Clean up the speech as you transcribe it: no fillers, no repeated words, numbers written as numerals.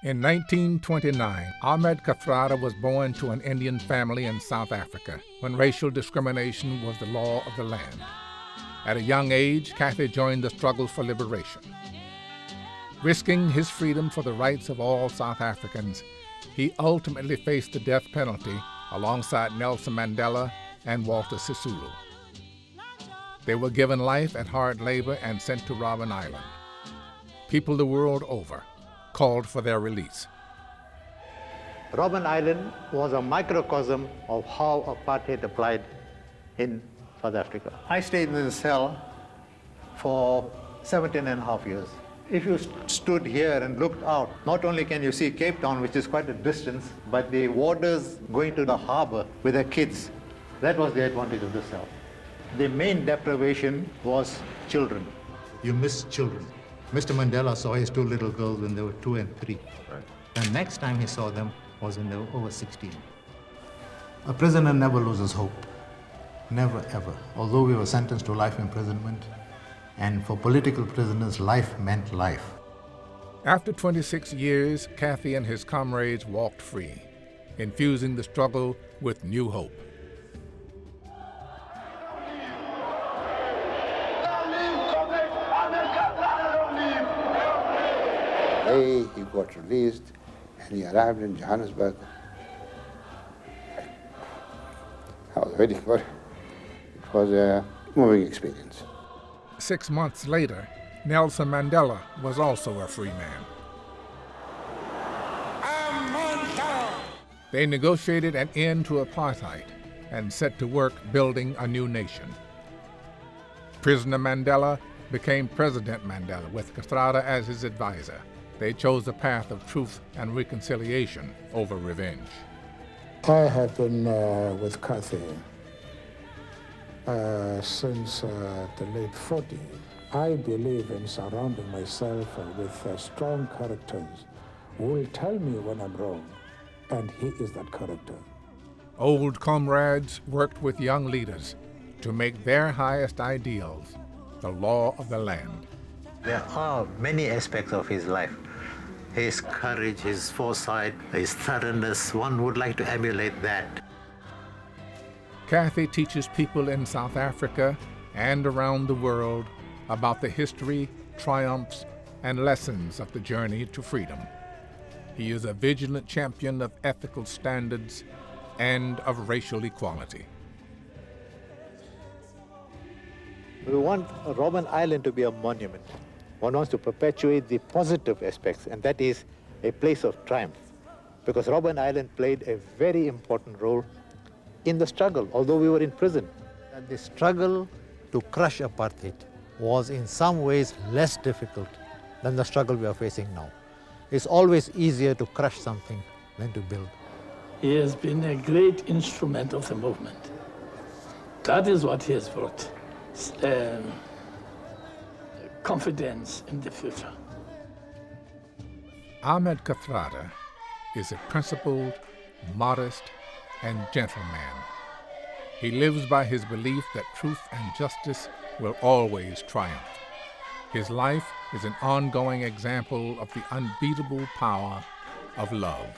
In 1929, Ahmed Kathrada was born to an Indian family in South Africa when racial discrimination was the law of the land. At a young age, Kathy joined the struggle for liberation. Risking his freedom for the rights of all South Africans, he ultimately faced the death penalty alongside Nelson Mandela and Walter Sisulu. They were given life at hard labor and sent to Robben Island. People the world over called for their release. Robben Island was a microcosm of how apartheid applied in South Africa. I stayed in the cell for 17 and a half years. If you stood here and looked out, not only can you see Cape Town, which is quite a distance, but the warders going to the harbor with their kids, that was the advantage of the cell. The main deprivation was children. You miss children. Mr. Mandela saw his two little girls when they were 2 and 3. Right. The next time he saw them was when they were over 16. A prisoner never loses hope. Never, ever. Although we were sentenced to life imprisonment, and for political prisoners, life meant life. After 26 years, Kathy and his comrades walked free, infusing the struggle with new hope. He got released and he arrived in Johannesburg. I was waiting for it. It was a moving experience. 6 months later, Nelson Mandela was also a free man. They negotiated an end to apartheid and set to work building a new nation. Prisoner Mandela became President Mandela with Kathrada as his advisor. They chose the path of truth and reconciliation over revenge. I have been with Kathy since the late 40s. I believe in surrounding myself with strong characters who will tell me when I'm wrong, and he is that character. Old comrades worked with young leaders to make their highest ideals the law of the land. There are many aspects of his life. His courage, his foresight, his thoroughness, one would like to emulate that. Kathy teaches people in South Africa and around the world about the history, triumphs, and lessons of the journey to freedom. He is a vigilant champion of ethical standards and of racial equality. We want Robben Island to be a monument. One wants to perpetuate the positive aspects, and that is a place of triumph. Because Robben Island played a very important role in the struggle, although we were in prison. And the struggle to crush apartheid was in some ways less difficult than the struggle we are facing now. It's always easier to crush something than to build. He has been a great instrument of the movement. That is what he has brought. Confidence in the future. Ahmed Kathrada is a principled, modest, and gentle man. He lives by his belief that truth and justice will always triumph. His life is an ongoing example of the unbeatable power of love.